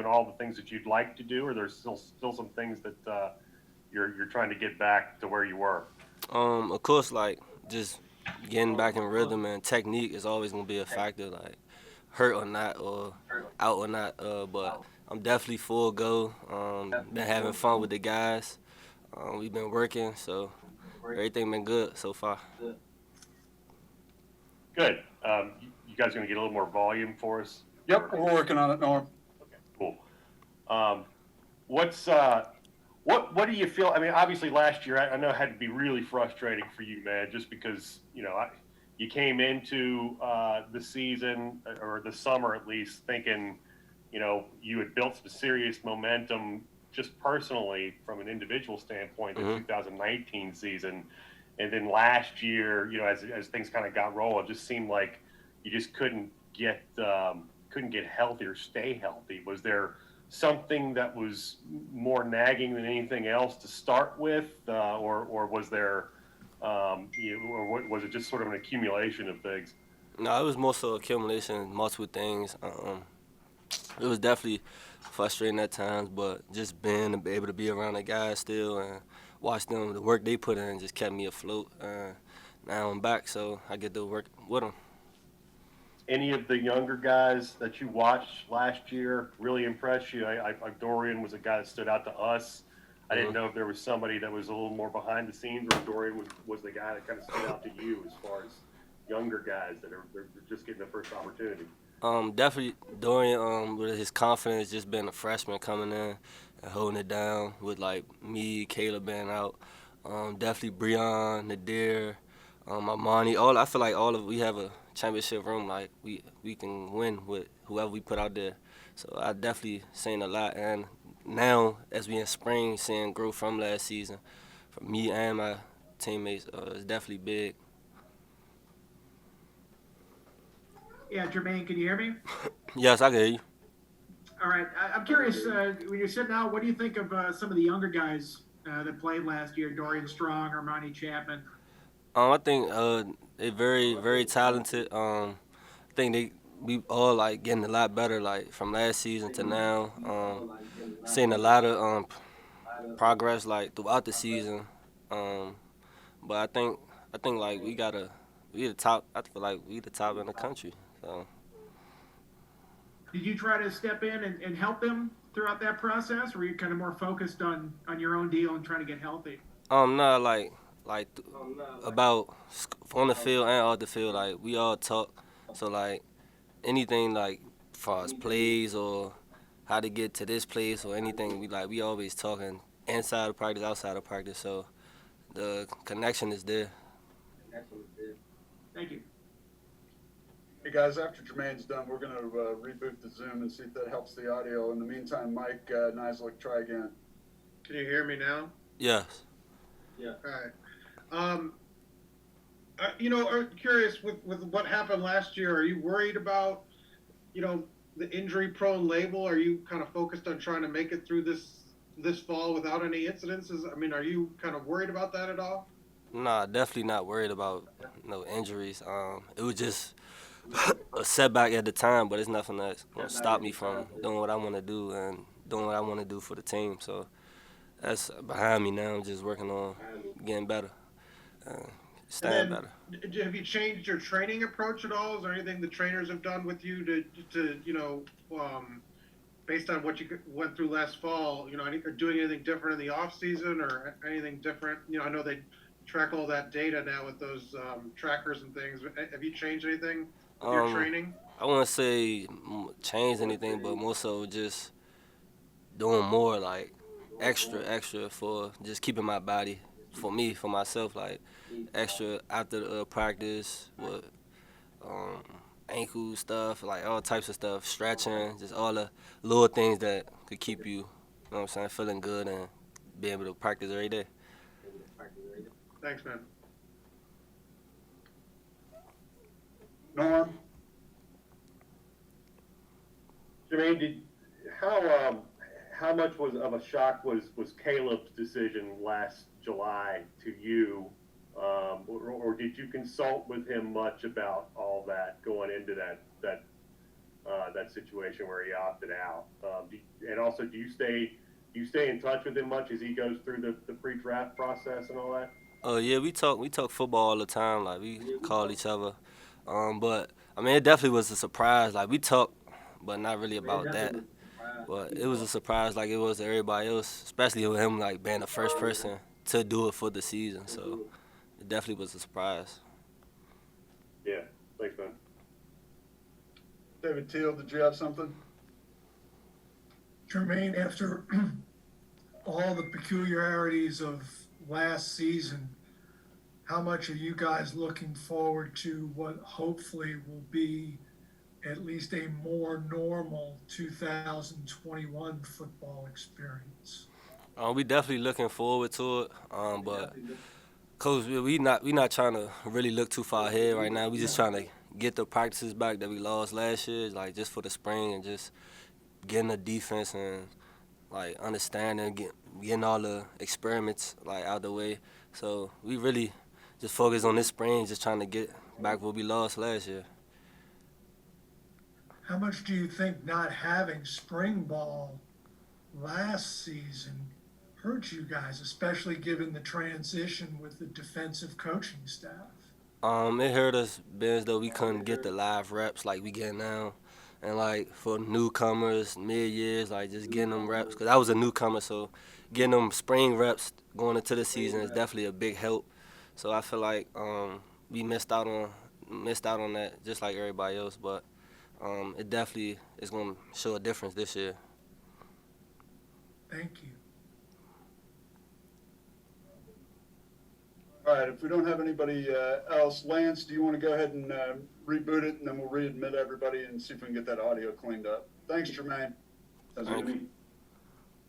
all the things that you'd like to do, or there's still some things that you're trying to get back to where you were? Of course, like just getting back in rhythm and technique is always gonna be a factor, like hurt or not, or out or not. But I'm definitely full go. Been having fun with the guys. We've been working, so everything been good so far. Good. You guys going to get a little more volume for us? Yep, we're working on it, Norm. Okay, cool. Um, what's what do you feel? I mean, obviously last year I know it had to be really frustrating for you, man, just because you came into the season or the summer at least thinking you had built some serious momentum just personally from an individual standpoint in the Hmm. 2019 season, and then last year, as things kind of got rolling, it just seemed like you just couldn't get healthy or stay healthy. Was there something that was more nagging than anything else to start with, or was there, or was it just sort of an accumulation of things? No, it was more so accumulation, multiple things. It was definitely frustrating at times, but just being able to be around the guys still and watch them, the work they put in, just kept me afloat. Now I'm back, so I get to work with them. Any of the younger guys that you watched last year really impress you? Dorian was a guy that stood out to us. I didn't Hmm. know if there was somebody that was a little more behind the scenes, or if Dorian was the guy that kind of stood out to you as far as younger guys that are they're just getting their first opportunity. Definitely Dorian, with his confidence, just being a freshman coming in and holding it down with like me, Caleb being out. Definitely Breon, Nadir, Amani. All I feel like all of we have a championship room. Like we can win with whoever we put out there. So I definitely seen a lot, and now as we in spring, seeing growth from last season, from me and my teammates, is definitely big. Yeah, Jermaine, can you hear me? Yes, I can hear you. All right. I'm curious, when you're sitting out, what do you think of some of the younger guys that played last year? Dorian Strong, Armani Chapman. I think they very talented. I think we all like getting a lot better like from last season to now. Seeing a lot of progress like throughout the season. Um, but I think like we the top. I feel like we the top in the country. So Did you try to step in and help them throughout that process, or were you kind of more focused on your own deal and trying to get healthy? no about on the field and off the field like we all talk. So like anything like far as plays or how to get to this place or anything we always talking inside of practice, outside of practice. So the connection is there. Thank you. Hey guys, after Jermaine's done, we're going to reboot the Zoom and see if that helps the audio. In the meantime, Mike Nislek, try again. Can you hear me now? Yes. All right. Um, I'm curious with what happened last year. Are you worried about, the injury-prone label? Are you kind of focused on trying to make it through this fall without any incidences? I mean, are you kind of worried about that at all? Nah, definitely not worried about no injuries. It was just a setback at the time, but it's nothing that's gonna stop me from doing what I want to do and doing what I want to do for the team. So that's behind me now. I'm just working on getting better, uh, And staying then, better. have you changed your training approach at all? Is there anything the trainers have done with you to based on what you went through last fall? Are doing anything different in the off season or anything different? I know they track all that data now with those trackers and things. Have you changed anything with your Um, training? I wouldn't say change anything, but more so just doing more like extra for just keeping my body for me for myself like extra after the practice with um, ankle stuff like all types of stuff, stretching, just all the little things that could keep you, you know what I'm saying, feeling good and being able to practice every day. Thanks, man. Norm? Jermaine, did how much was of a shock was Caleb's decision last July to you, or did you consult with him much about all that going into that situation where he opted out? also, do you stay in touch with him much as he goes through the pre-draft process and all that? Oh yeah, we talk football all the time. Like we call each other. But I mean, it definitely was a surprise. Like we talk, but not really about that. But it was a surprise, like it was to everybody else, especially with him like being the first person to do it for the season. So it definitely was a surprise. Yeah, thanks, man. David Teal, did you have something? Jermaine, after all the peculiarities of last season, how much are you guys looking forward to what hopefully will be at least a more normal 2021 football experience? We definitely looking forward to it. But coach, we not trying to really look too far ahead right now. We just trying to get the practices back that we lost last year, like just for the spring and just getting the defense and like understanding, getting all the experiments like out the way. So we really just focus on this spring, just trying to get back what we lost last year. How much do you think not having spring ball last season hurt you guys, especially given the transition with the defensive coaching staff? It hurt us being as though we couldn't get the live reps like we get now. And like for newcomers, mid-years, like just getting them reps. Because I was a newcomer, so getting them spring reps going into the season is definitely a big help. So I feel like we missed out on that just like everybody else. But it definitely is going to show a difference this year. Thank you. All right, if we don't have anybody else, Lance, do you want to go ahead and reboot it, and then we'll readmit everybody and see if we can get that audio cleaned up? Thanks, Jermaine. That's Thank good. you.